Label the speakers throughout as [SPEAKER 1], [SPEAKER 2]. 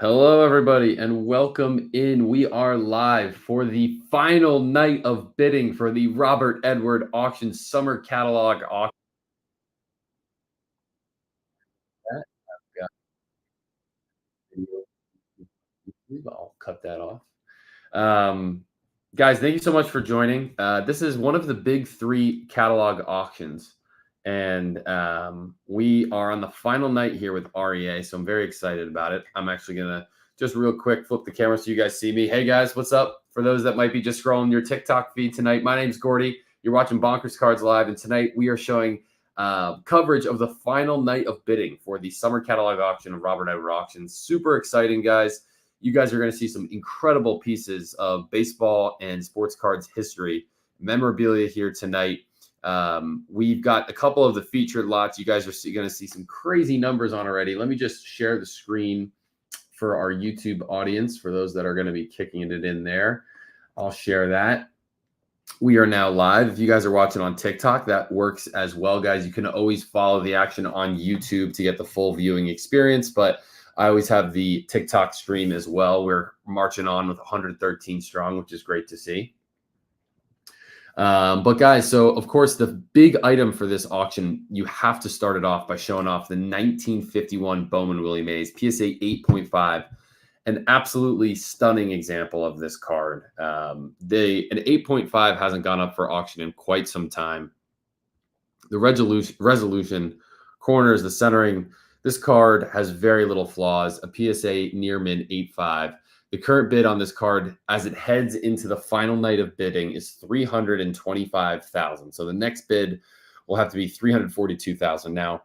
[SPEAKER 1] Hello, everybody, and welcome in. We are live for the final night of bidding for the Robert Edward Auction Summer Catalog Auction. I'll cut that off. Um, Guys, thank you so much for joining. This is one of the big three catalog auctions, and we are on the final night here with REA, so I'm very excited about it. I'm actually going to just real quick flip the camera so you guys see me. Hey, guys, what's up? For those that might be just scrolling your TikTok feed tonight, my name's Gordy. You're watching Bonkers Cards Live, and tonight we are showing coverage of the final night of bidding for the summer catalog auction of Robert Edward Auctions. Super exciting, guys. You guys are going to see some incredible pieces of baseball and sports cards history, memorabilia here tonight. We've got a couple of the featured lots. You guys are going to see some crazy numbers on already. Let me just share the screen for our YouTube audience, for those that are going to be kicking it in there. I'll share that. We are now live. If you guys are watching on TikTok, that works as well, guys. You can always follow the action on YouTube to get the full viewing experience, but I always have the TikTok stream as well. We're marching on with 113 strong, which is great to see. But guys, so of course, the big item for this auction, you have to start it off by showing off the 1951 Bowman Willie Mays PSA 8.5, an absolutely stunning example of this card. An 8.5 hasn't gone up for auction in quite some time. The resolution, corners, the centering. This card has very little flaws, a PSA near min 8.5. The current bid on this card, as it heads into the final night of bidding, is $325,000. So the next bid will have to be $342,000. Now,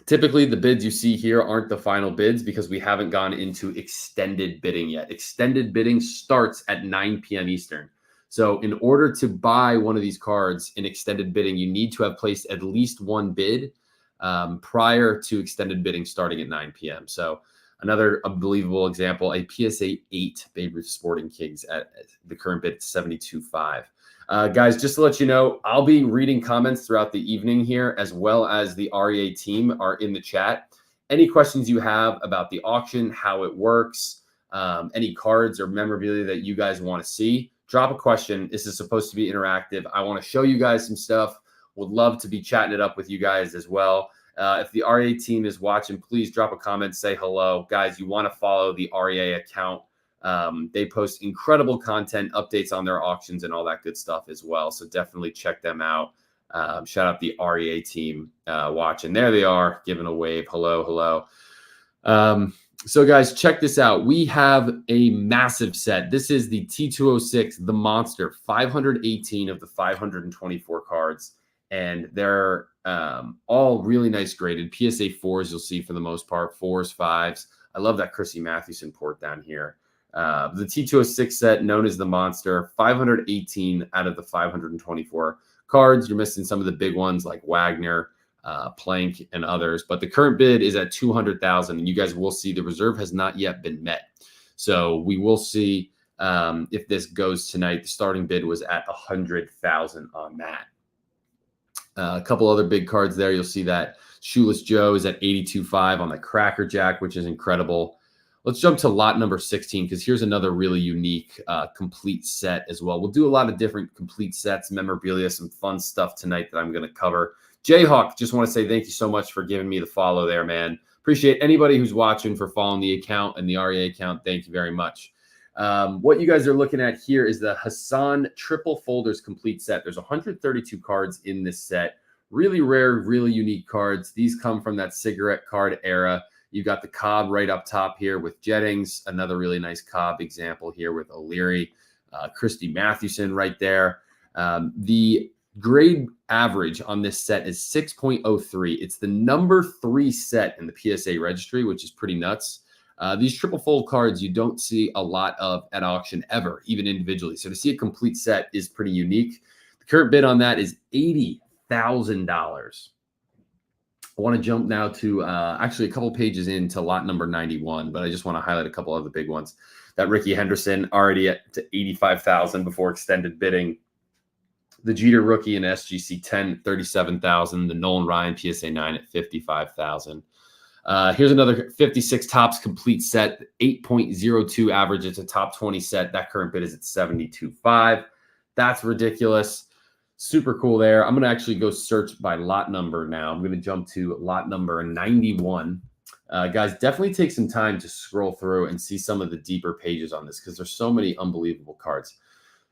[SPEAKER 1] typically the bids you see here aren't the final bids because we haven't gone into extended bidding yet. Extended bidding starts at 9 p.m. Eastern. So in order to buy one of these cards in extended bidding, you need to have placed at least one bid prior to extended bidding starting at 9 p.m. So another unbelievable example, a PSA 8 Babe Ruth Sporting Kings at the current bid at 72.5. Guys, just to let you know, I'll be reading comments throughout the evening here, as well as the REA team are in the chat. Any questions you have about the auction, how it works, any cards or memorabilia that you guys want to see, drop a question. This is supposed to be interactive. I want to show you guys some stuff. Would love to be chatting it up with you guys as well. If the REA team is watching, please drop a comment, say hello. Guys, you want to follow the REA account. They post incredible content, updates on their auctions and all that good stuff as well. So definitely check them out. Shout out the REA team watching. There they are, giving a wave. Hello, hello. So guys, check this out. We have a massive set. This is the T206, the Monster, 518 of the 524 cards. And they're all really nice graded. PSA 4s you'll see for the most part, 4s, 5s. I love that Chrissy Mathewson port down here. The T206 set, known as the Monster, 518 out of the 524 cards. You're missing some of the big ones like Wagner, Plank, and others. But the current bid is at $200,000, and you guys will see the reserve has not yet been met. So we will see if this goes tonight. The starting bid was at $100,000 on that. A couple other big cards there. You'll see that Shoeless Joe is at 82.5 on the Cracker Jack, which is incredible. Let's jump to lot number 16 because here's another really unique complete set as well. We'll do a lot of different complete sets, memorabilia, some fun stuff tonight that I'm going to cover. Jayhawk, just want to say thank you so much for giving me the follow there, man. Appreciate anybody who's watching for following the account and the REA account. Thank you very much. What you guys are looking at here is the Hassan Triple Folders complete set. There's 132 cards in this set. Really rare, really unique cards. These come from that cigarette card era. You've got the Cobb right up top here with Jettings, another really nice Cobb example here with O'Leary, Christy Mathewson right there. The grade average on this set is 6.03. It's the number 3 set in the PSA registry, which is pretty nuts. These triple fold cards you don't see a lot of at auction ever, even individually. So to see a complete set is pretty unique. The current bid on that is $80,000. I want to jump now to actually a couple pages into lot number 91, but I just want to highlight a couple of the big ones. That Ricky Henderson already at to $85,000 before extended bidding. The Jeter rookie in SGC 10 at $37,000. The Nolan Ryan PSA 9 at $55,000. Here's another 56 tops complete set, 8.02 average. It's a top 20 set. That current bid is at 72.5. That's ridiculous. Super cool there. I'm going to actually go search by lot number now. I'm going to jump to lot number 91. Guys, definitely take some time to scroll through and see some of the deeper pages on this because there's so many unbelievable cards.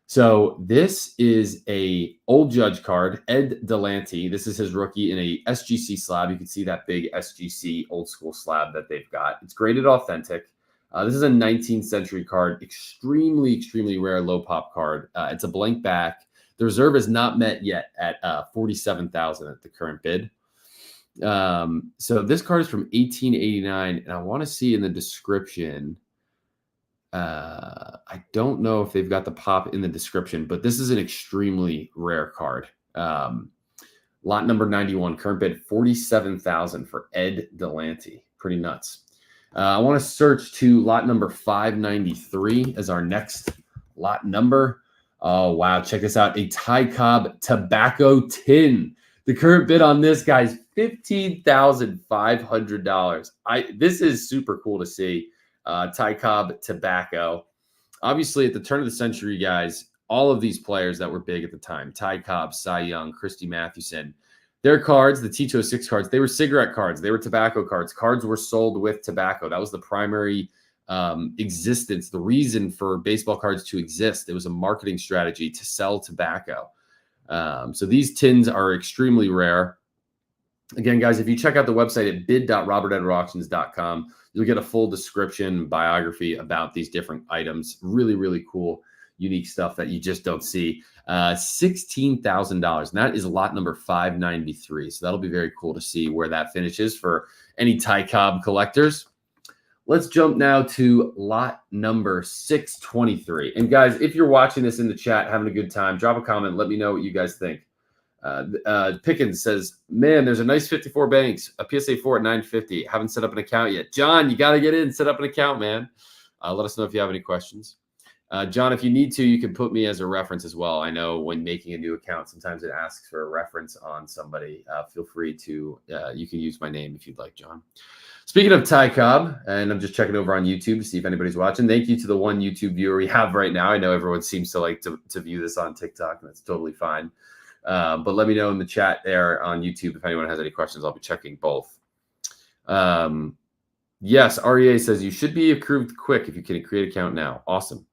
[SPEAKER 1] So this is a old Judge card, Ed Delanty. This is his rookie in a SGC slab. You can see that big SGC old school slab that they've got. It's graded authentic. This is a 19th century card, extremely, extremely rare low pop card. It's a blank back. The reserve is not met yet at 47,000 at the current bid. So this card is from 1889, and I want to see in the description. I don't know if they've got the pop in the description, but this is an extremely rare card. Lot number 91, current bid 47,000 for Ed Delanty. Pretty nuts. I want to search to lot number 593 as our next lot number. Oh, wow. Check this out. A Ty Cobb tobacco tin. The current bid on this, guys, $15,500. This is super cool to see. Ty Cobb tobacco. Obviously, at the turn of the century, guys, all of these players that were big at the time, Ty Cobb, Cy Young, Christy Mathewson, their cards, the T206 cards, they were cigarette cards. They were tobacco cards. Cards were sold with tobacco. That was the primary existence, the reason for baseball cards to exist. It was a marketing strategy to sell tobacco. So these tins are extremely rare. Again, guys, if you check out the website at bid.robertedwarauctions.com, you'll get a full description, biography about these different items. Really, really cool, unique stuff that you just don't see. $16,000. And that is lot number 593. So that'll be very cool to see where that finishes for any Ty Cobb collectors. Let's jump now to lot number 623. And guys, if you're watching this in the chat, having a good time, drop a comment. Let me know what you guys think. Pickens says, man, there's a nice 54 banks, a PSA 4 at 950. Haven't set up an account yet. John, you got to get in, set up an account, man. Let us know if you have any questions. John, if you need to, you can put me as a reference as well. I know when making a new account, sometimes it asks for a reference on somebody. Feel free to, you can use my name if you'd like, John. Speaking of Ty Cobb, and I'm just checking over on YouTube to see if anybody's watching. Thank you to the one YouTube viewer we have right now. I know everyone seems to like to view this on TikTok, and that's totally fine. But let me know in the chat there on YouTube if anyone has any questions. I'll be checking both. Yes, REA says you should be approved quick if you can create an account now. Awesome.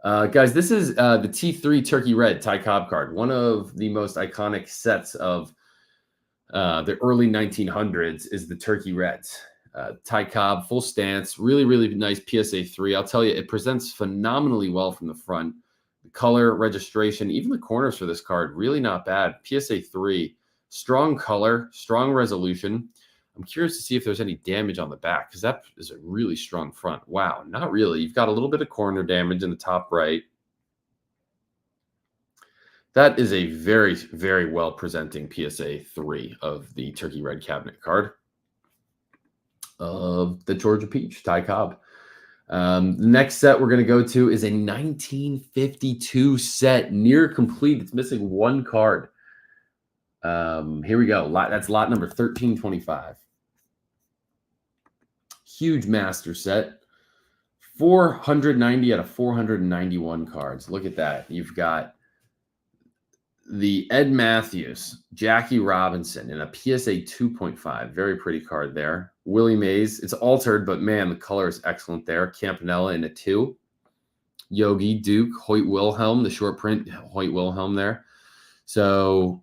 [SPEAKER 1] Guys, this is the T3 Turkey Red Ty Cobb card, one of the most iconic sets of the early 1900s is the Turkey Reds. Ty Cobb, full stance, really, really nice PSA 3. I'll tell you, it presents phenomenally well from the front. The color, registration, even the corners for this card, really not bad. PSA 3, strong color, strong resolution. I'm curious to see if there's any damage on the back because that is a really strong front. Wow, not really. You've got a little bit of corner damage in the top right. That is a very, very well presenting PSA 3 of the Turkey Red cabinet card of the Georgia Peach, Ty Cobb. The next set we're going to go to is a 1952 set, near complete. It's missing one card. Here we go. That's lot number 1325. Huge master set. 490 out of 491 cards. Look at that. You've got the Ed Matthews, Jackie Robinson in a PSA 2.5. Very pretty card there. Willie Mays. It's altered, but man, the color is excellent there. Campanella in a 2. Yogi, Duke, Hoyt Wilhelm, the short print, Hoyt Wilhelm there. So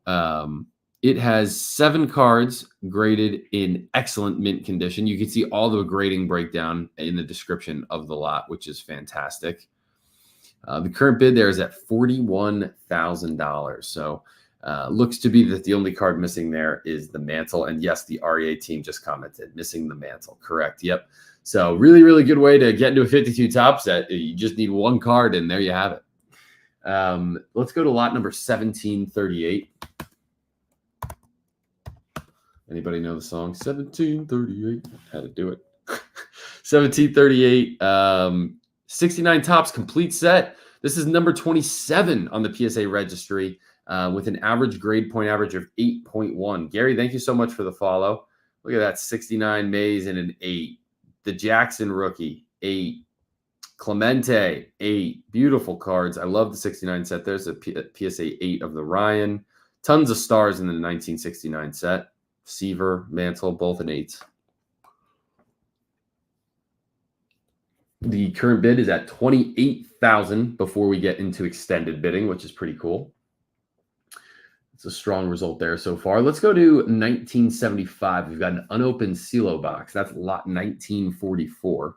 [SPEAKER 1] it has 7 cards graded in excellent mint condition. You can see all the grading breakdown in the description of the lot, which is fantastic. The current bid there is at $41,000. So looks to be that the only card missing there is the mantle. And yes, the REA team just commented, missing the mantle. Correct. Yep. So really, really good way to get into a 52 top set. You just need one card and there you have it. Let's go to lot number 1738. Anybody know the song? 1738. How to do it. 1738. 69 tops complete set. This is number 27 on the PSA registry with an average grade point average of 8.1. Gary, thank you so much for the follow. Look at that, 69 Mays and an 8. The Jackson rookie, 8. Clemente, 8. Beautiful cards. I love the 69 set. There's a PSA 8 of the Ryan. Tons of stars in the 1969 set. Seaver, Mantle, both an 8. The current bid is at $28,000 before we get into extended bidding, which is pretty cool. It's a strong result there so far. Let's go to 1975. We've got an unopened CeeLo box. That's lot 1944.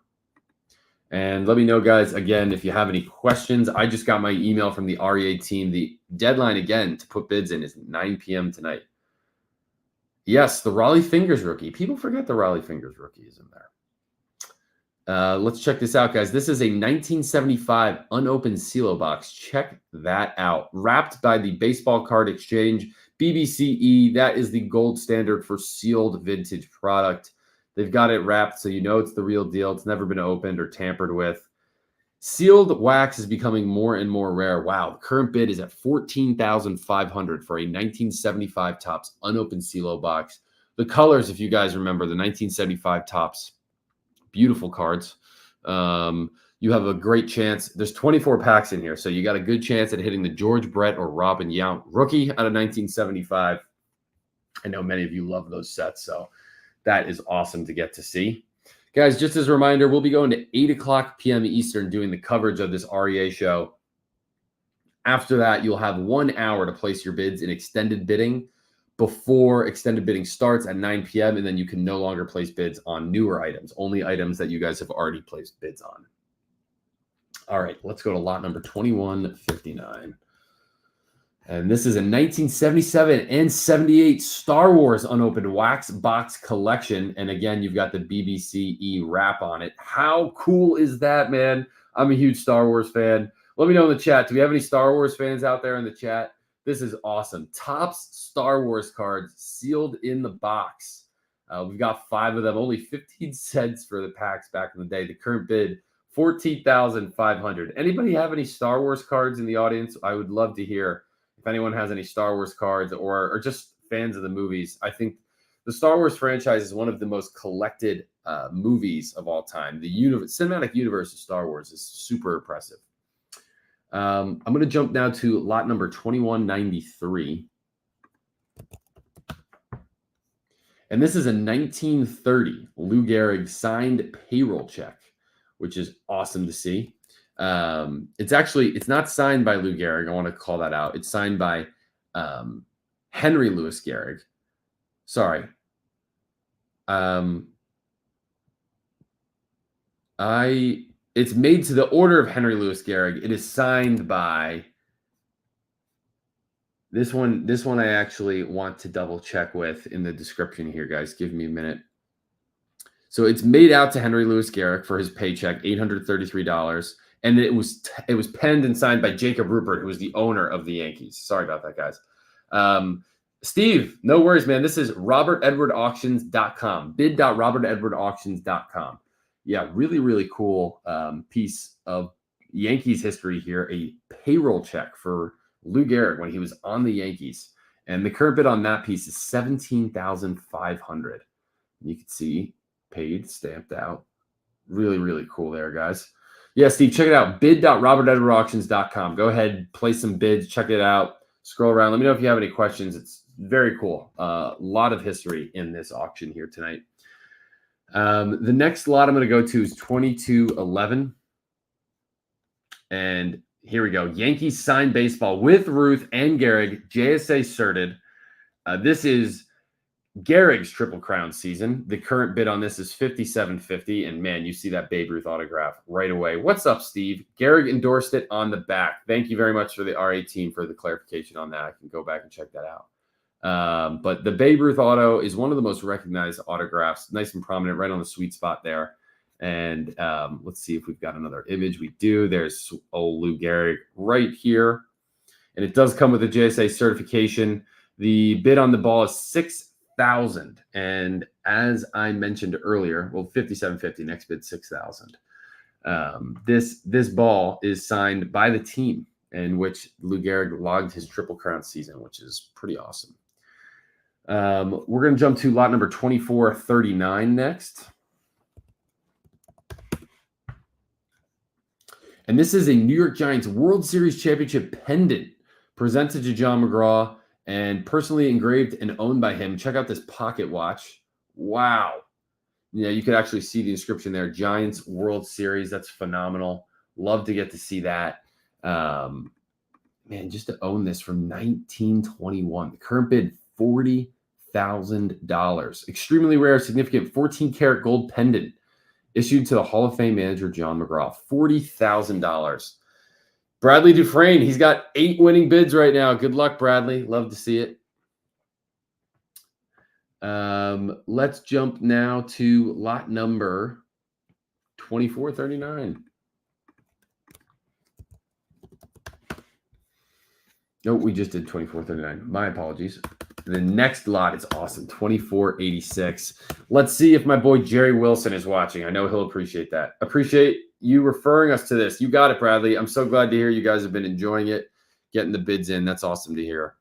[SPEAKER 1] And let me know, guys, again, if you have any questions. I just got my email from the REA team. The deadline, again, to put bids in is 9 p.m. tonight. Yes, the Raleigh Fingers rookie. People forget the Raleigh Fingers rookie is in there. Let's check this out, guys. This is a 1975 unopened CeeLo box. Check that out. Wrapped by the Baseball Card Exchange, BBCE. That is the gold standard for sealed vintage product. They've got it wrapped so you know it's the real deal. It's never been opened or tampered with. Sealed wax is becoming more and more rare. Wow, the current bid is at $14,500 for a 1975 Topps unopened CeeLo box. The colors, if you guys remember, the 1975 Topps, beautiful cards. You have a great chance. There's 24 packs in here, so you got a good chance at hitting the George Brett or Robin Yount rookie out of 1975. I know many of you love those sets, so that is awesome to get to see. Guys, just as a reminder, we'll be going to 8 o'clock p.m. Eastern doing the coverage of this REA show. After that, you'll have 1 hour to place your bids in extended bidding before extended bidding starts at 9 p.m. And then you can no longer place bids on newer items, only items that you guys have already placed bids on. All right, let's go to lot number 2159. And this is a 1977 and 78 Star Wars unopened wax box collection. And again, you've got the BBCE wrap on it. How cool is that, man? I'm a huge Star Wars fan. Let me know in the chat. Do we have any Star Wars fans out there in the chat? This is awesome. Topps Star Wars cards sealed in the box. We've got 5 of them, only 15 cents for the packs back in the day. The current bid, $14,500. Anybody have any Star Wars cards in the audience? I would love to hear if anyone has any Star Wars cards or just fans of the movies. I think the Star Wars franchise is one of the most collected movies of all time. The cinematic universe of Star Wars is super impressive. I'm going to jump now to lot number 2193. And this is a 1930 Lou Gehrig signed payroll check, which is awesome to see. It's not signed by Lou Gehrig. I want to call that out. It's signed by Henry Louis Gehrig. Sorry. It's made to the order of Henry Louis Gehrig. It is signed by this one. This one I actually want to double check with in the description here, guys. Give me a minute. So it's made out to Henry Louis Gehrig for his paycheck, $833. And it was penned and signed by Jacob Rupert, who was the owner of the Yankees. Sorry about that, guys. Steve, no worries, man. This is robertedwardauctions.com. bid.robertedwardauctions.com. Yeah, really, really cool piece of Yankees history here. A payroll check for Lou Gehrig when he was on the Yankees. And the current bid on that piece is $17,500. You can see paid, stamped out. Really, really cool there, guys. Yeah, Steve, check it out. bid.robertedwardauctions.com. Go ahead, place some bids, check it out, scroll around. Let me know if you have any questions. It's very cool. A lot of history in this auction here tonight. The next lot I'm going to go to is 2211. And here we go. Yankees signed baseball with Ruth and Gehrig, JSA certed. This is Gehrig's Triple Crown season. The current bid on this is $57.50. And man, you see that Babe Ruth autograph right away. What's up, Steve? Gehrig endorsed it on the back. Thank you very much for the RA team for the clarification on that. I can go back and check that out. But the Babe Ruth auto is one of the most recognized autographs. Nice and prominent right on the sweet spot there. And let's see if we've got another image. We do. There's old Lou Gehrig right here. And it does come with a JSA certification. The bid on the ball is $6,000. And as I mentioned earlier, well, $57.50, next bid $6,000. This ball is signed by the team in which Lou Gehrig logged his Triple Crown season, which is pretty awesome. We're going to jump to lot number 2439 next. And this is a New York Giants World Series championship pendant presented to John McGraw and personally engraved and owned by him. Check out this pocket watch. Wow. Yeah, you could actually see the inscription there. Giants World Series. That's phenomenal. Love to get to see that. Man, just to own this from 1921. The current bid, $40,000. Extremely rare, significant 14-karat gold pendant issued to the Hall of Fame manager, John McGraw. $40,000. Bradley Dufresne, he's got 8 winning bids right now. Good luck, Bradley. Love to see it. Let's jump now to lot number 2439. No, we just did 2439. My apologies. The next lot is awesome. 2486. Let's see if my boy Jerry Wilson is watching. I know he'll appreciate that. Appreciate you referring us to this. You got it, Bradley. I'm so glad to hear you guys have been enjoying it, getting the bids in. That's awesome to hear.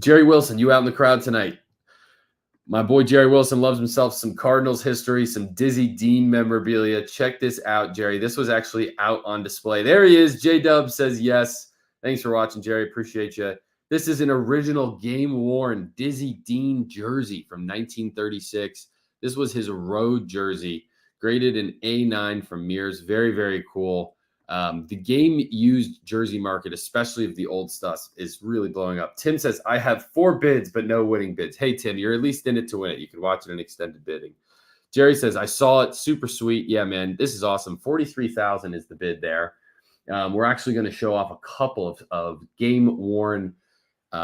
[SPEAKER 1] Jerry Wilson, you out in the crowd tonight. My boy Jerry Wilson loves himself some Cardinals history, some Dizzy Dean memorabilia. Check this out, Jerry. This was actually out on display. There he is. J-Dub says yes. Thanks for watching, Jerry. Appreciate you. This is an original game-worn Dizzy Dean jersey from 1936. This was his road jersey, graded an A9 from Mears. Very, very cool. The game-used jersey market, especially of the old stuff, is really blowing up. Tim says, I have 4 bids, but no winning bids. Hey, Tim, you're at least in it to win it. You can watch it in extended bidding. Jerry says, I saw it. Super sweet. Yeah, man, this is awesome. $43,000 is the bid there. We're actually going to show off a couple of game-worn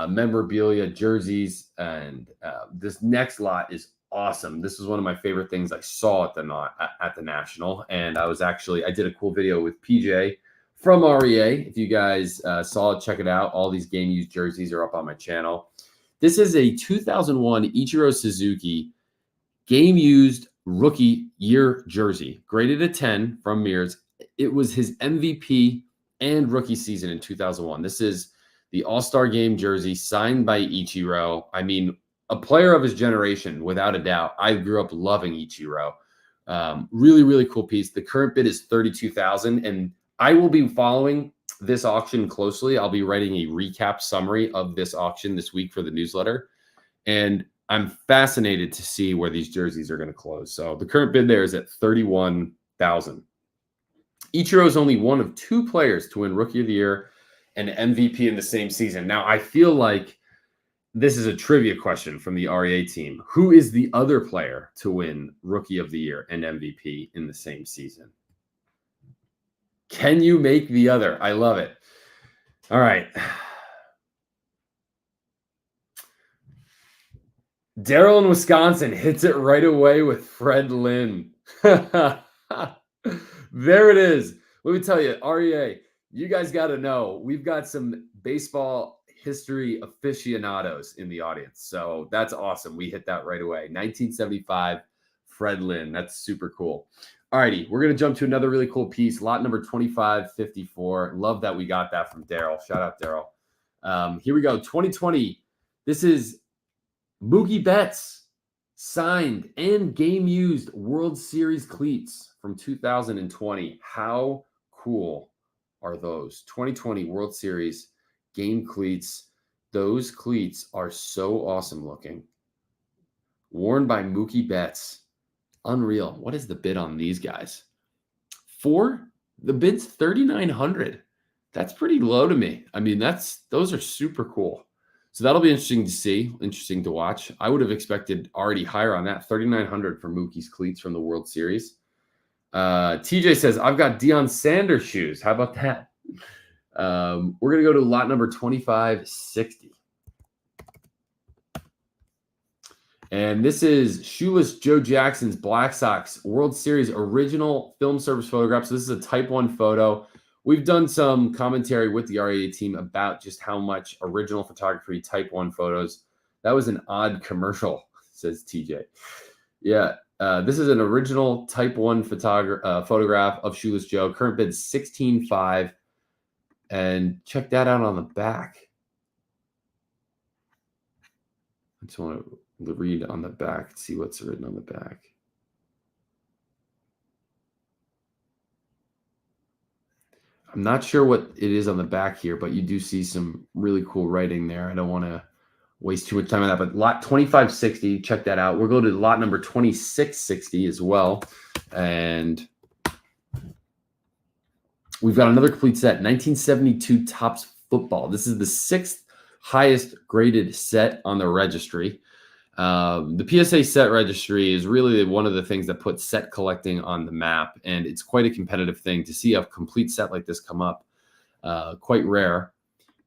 [SPEAKER 1] memorabilia, jerseys, and this next lot is awesome. This is one of my favorite things I saw at the National, and I did a cool video with PJ from REA. If you guys saw it, check it out. All these game used jerseys are up on my channel. This is a 2001 Ichiro Suzuki game used rookie year jersey, graded a 10 from Mears. It was his MVP and rookie season in 2001. This is the All-Star Game jersey signed by Ichiro. I mean, a player of his generation, without a doubt. I grew up loving Ichiro. Really, really cool piece. The current bid is $32,000, and I will be following this auction closely. I'll be writing a recap summary of this auction this week for the newsletter, and I'm fascinated to see where these jerseys are going to close. So the current bid there is at $31,000. Ichiro is only one of 2 players to win Rookie of the Year and MVP in the same season. Now, I feel like this is a trivia question from the REA team. Who is the other player to win Rookie of the Year and MVP in the same season? Can you make the other? I love it. All right. Daryl in Wisconsin hits it right away with Fred Lynn. There it is. Let me tell you, REA, you guys got to know, we've got some baseball history aficionados in the audience. So that's awesome. We hit that right away. 1975, Fred Lynn. That's super cool. All righty. We're going to jump to another really cool piece. Lot number 2554. Love that we got that from Daryl. Shout out, Daryl. Here we go. 2020. This is Mookie Betts signed and game used World Series cleats from 2020. How cool are those? 2020 World Series game cleats. Those cleats are so awesome looking. Worn by Mookie Betts. Unreal. What is the bid on these guys? The bid's $3,900. That's pretty low to me. I mean, those are super cool. So that'll be interesting to see, interesting to watch. I would have expected already higher on that. $3,900 for Mookie's cleats from the World Series. TJ says, I've got Deion Sanders shoes. How about that? We're going to go to lot number 2560. And this is Shoeless Joe Jackson's Black Sox World Series original film service photograph. So this is a type 1 photo. We've done some commentary with the REA team about just how much original photography type 1 photos. That was an odd commercial, says TJ. Yeah, this is an original type 1 photograph of Shoeless Joe. Current bid $16,500. And check that out on the back. I just want to read on the back, see what's written on the back. I'm not sure what it is on the back here, but you do see some really cool writing there. I don't want to waste too much time on that, but lot 2560, check that out. We'll go to lot number 2660 as well. And we've got another complete set, 1972 Topps Football. This is the 6th highest graded set on the registry. The PSA set registry is really one of the things that puts set collecting on the map, and it's quite a competitive thing to see a complete set like this come up. Quite rare,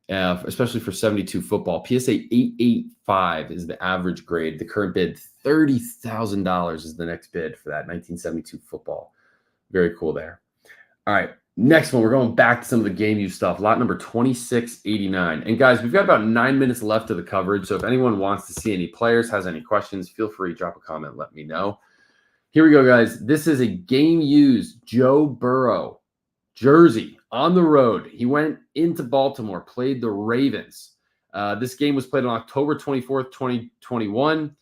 [SPEAKER 1] especially for 72 football. PSA 885 is the average grade. The current bid, $30,000 is the next bid for that 1972 football. Very cool there. All right. Next one, we're going back to some of the game use stuff. Lot number 2689. And guys, we've got about 9 minutes left of the coverage. So if anyone wants to see any players, has any questions, feel free to drop a comment, let me know. Here we go, guys. This is a game used Joe Burrow jersey on the road. He went into Baltimore, played the Ravens. This game was played on October 24th, 2021.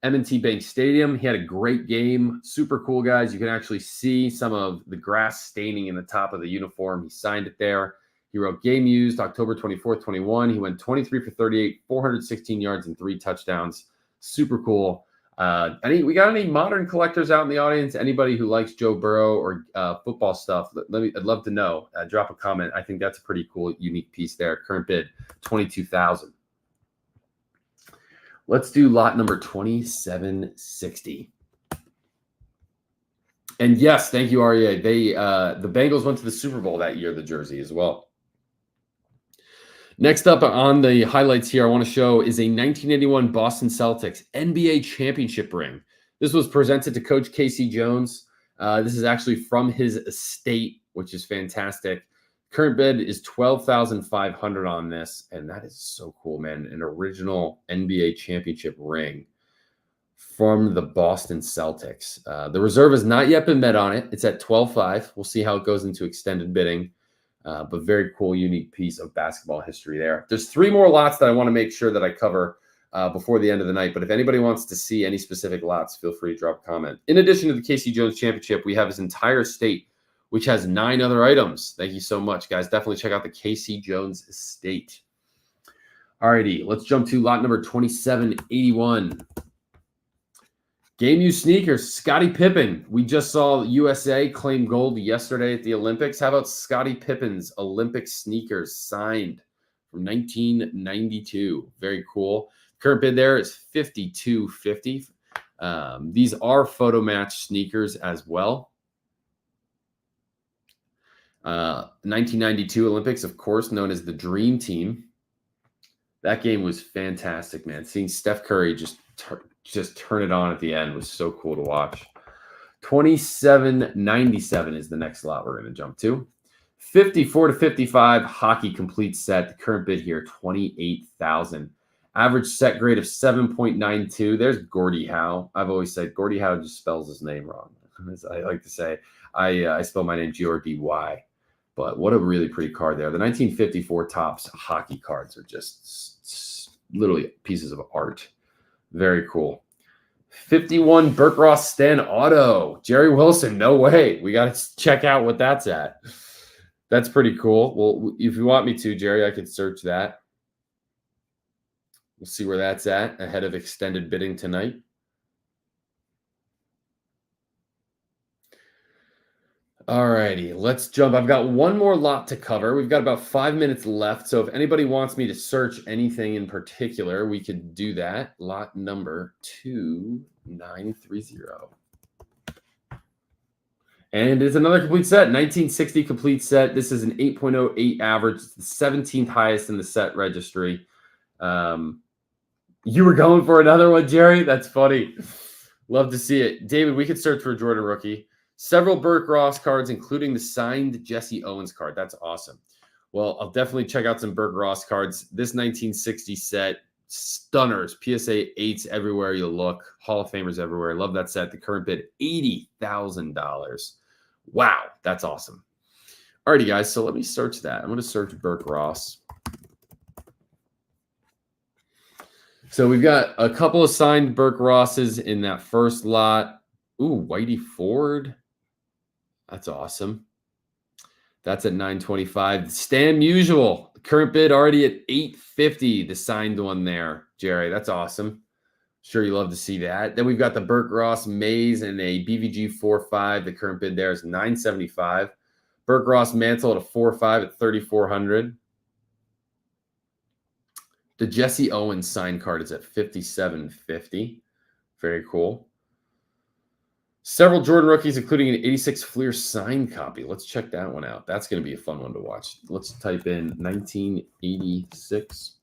[SPEAKER 1] M&T Bank Stadium. He had a great game. Super cool, guys. You can actually see some of the grass staining in the top of the uniform. He signed it there. He wrote game used October 24th, 21. He went 23 for 38, 416 yards and 3 touchdowns. Super cool. We got any modern collectors out in the audience? Anybody who likes Joe Burrow or football stuff? I'd love to know. Drop a comment. I think that's a pretty cool, unique piece there. Current bid, $22,000. Let's do lot number 2760. And yes, thank you, REA. The Bengals went to the Super Bowl that year, the jersey as well. Next up on the highlights here, I want to show is a 1981 Boston Celtics NBA championship ring. This was presented to Coach Casey Jones. This is actually from his estate, which is fantastic. Current bid is $12,500 on this, and that is so cool, man. An original NBA championship ring from the Boston Celtics. The reserve has not yet been bet on it. It's at $12,500. We'll see how it goes into extended bidding, but very cool, unique piece of basketball history there. There's 3 more lots that I want to make sure that I cover before the end of the night, but if anybody wants to see any specific lots, feel free to drop a comment. In addition to the Casey Jones championship, we have his entire estate, which has 9 other items. Thank you so much, guys. Definitely check out the Casey Jones estate. Alrighty, let's jump to lot number 2781. Game used sneakers, Scottie Pippen. We just saw USA claim gold yesterday at the Olympics. How about Scottie Pippen's Olympic sneakers signed from 1992? Very cool. Current bid there is $52.50. These are photo match sneakers as well. 1992 Olympics, of course, known as the Dream Team. That game was fantastic, man. Seeing Steph Curry just turn it on at the end was so cool to watch. 2797 is the next lot we're going to jump to. 54 to 55 hockey complete set. The current bid here, $28,000. Average set grade of 7.92. There's Gordie Howe. I've always said Gordie Howe just spells his name wrong. As I like to say, I spell my name G-O-R-D-Y. But what a really pretty card there. The 1954 Topps hockey cards are just literally pieces of art. Very cool. 51 Burke Ross Stan Auto. Jerry Wilson, no way. We got to check out what that's at. That's pretty cool. Well, if you want me to, Jerry, I could search that. We'll see where that's at ahead of extended bidding tonight. All righty, let's jump. I've got one more lot to cover. We've got about 5 minutes left. So if anybody wants me to search anything in particular, we could do that. Lot number 2930. And it's another complete set, 1960 complete set. This is an 8.08 average. It's the 17th highest in the set registry. You were going for another one, Jerry? That's funny. Love to see it. David, we could search for a Jordan rookie. Several Burke Ross cards, including the signed Jesse Owens card. That's awesome. Well, I'll definitely check out some Burke Ross cards. This 1960 set, stunners, PSA 8s everywhere you look, Hall of Famers everywhere. Love that set. The current bid, $80,000. Wow, that's awesome. Alrighty, guys, so let me search that. I'm going to search Burke Ross. So we've got a couple of signed Burke Rosses in that first lot. Ooh, Whitey Ford. That's awesome. That's at 925. Stan Musial. Current bid already at 850. The signed one there, Jerry. That's awesome. Sure, you love to see that. Then we've got the Burke Ross Maze and a BVG 4.5. The current bid there is 975. Burke Ross Mantle at a 4.5 at 3,400. The Jesse Owens sign card is at 57.50. Very cool. Several Jordan rookies, including an 86 Fleer signed copy. Let's check that one out. That's going to be a fun one to watch. Let's type in 1986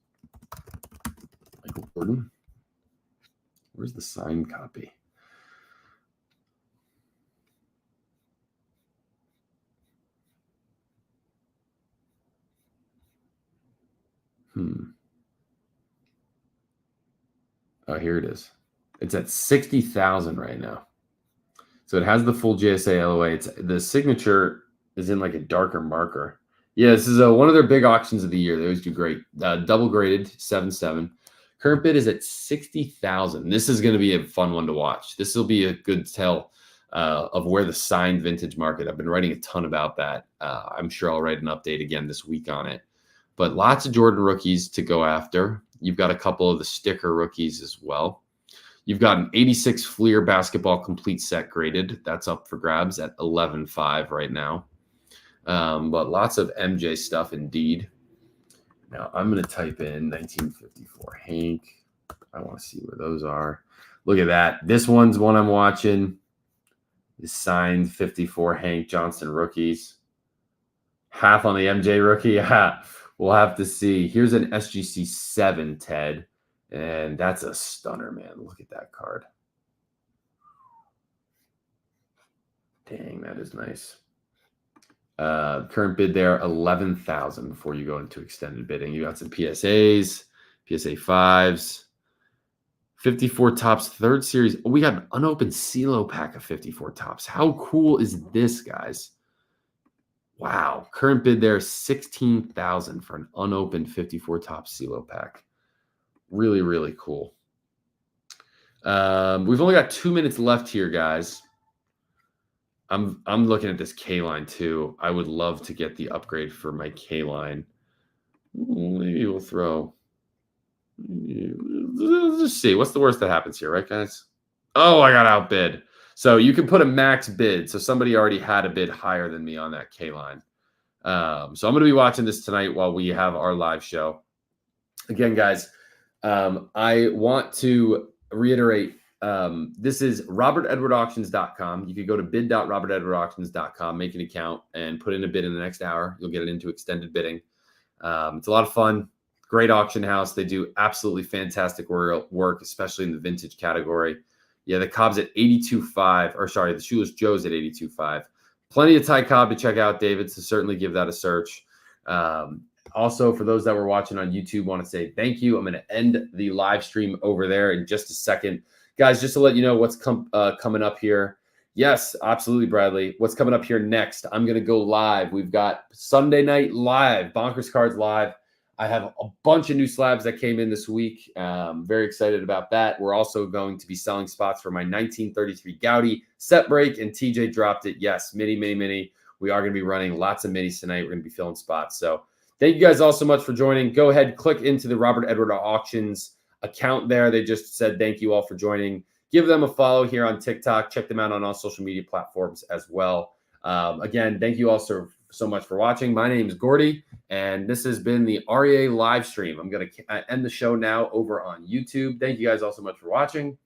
[SPEAKER 1] Michael Jordan. Where's the signed copy? Oh, here it is. It's at 60,000 right now. So it has the full JSA LOA. It's the signature is in like a darker marker. Yeah, this is one of their big auctions of the year. They always do great. Double graded 7.7. Current bid is at 60,000. This is going to be a fun one to watch. This will be a good tell of where the signed vintage market. I've been writing a ton about that. I'm sure I'll write an update again this week on it. But lots of Jordan rookies to go after. You've got a couple of the sticker rookies as well. You've got an 86 Fleer basketball complete set graded. That's up for grabs at 11.5 right now. But lots of MJ stuff indeed. Now I'm going to type in 1954 Hank. I want to see where those are. Look at that. This one's one I'm watching. The signed 54 Hank Johnson rookies. Half on the MJ rookie. Yeah, we'll have to see. Here's an SGC 7, Ted. And that's a stunner, man. Look at that card. Dang, that is nice. Current bid there, 11,000 before you go into extended bidding. You got some PSAs, PSA 5s, 54 Tops, third series. Oh, we got an unopened CeeLo pack of 54 Tops. How cool is this, guys? Wow. Current bid there, 16,000 for an unopened 54 Tops CeeLo pack. Really, really cool. We've only got 2 minutes left here, guys. I'm looking at this K line too. I would love to get the upgrade for my K line. Maybe we'll throw. Let's just see. What's the worst that happens here, right, guys? Oh, I got outbid. So you can put a max bid. So somebody already had a bid higher than me on that K line. So I'm going to be watching this tonight while we have our live show. Again, guys. I want to reiterate, this is robertedwardauctions.com. You could go to bid.robertedwardauctions.com, make an account, and put in a bid in the next hour. You'll get it into extended bidding. It's a lot of fun. Great auction house. They do absolutely fantastic work, especially in the vintage category. Yeah, the Cobb's at 82.5, or sorry, the Shoeless Joe's at 82.5. Plenty of Ty Cobb to check out, David, so certainly give that a search. Also, for those that were watching on YouTube, want to say thank you. I'm going to end the live stream over there in just a second. Guys, just to let you know what's coming up here. Yes, absolutely, Bradley. What's coming up here next? I'm going to go live. We've got Sunday Night Live, Bonkers Cards Live. I have a bunch of new slabs that came in this week. Very excited about that. We're also going to be selling spots for my 1933 Gaudy set break, and TJ dropped it. Yes, mini. We are going to be running lots of minis tonight. We're going to be filling spots. So thank you guys all so much for joining. Go ahead, click into the Robert Edward Auctions account there. They just said thank you all for joining. Give them a follow here on TikTok. Check them out on all social media platforms as well. Again, thank you all so much for watching. My name is Gordy, and this has been the REA live stream. I'm going to end the show now over on YouTube. Thank you guys all so much for watching.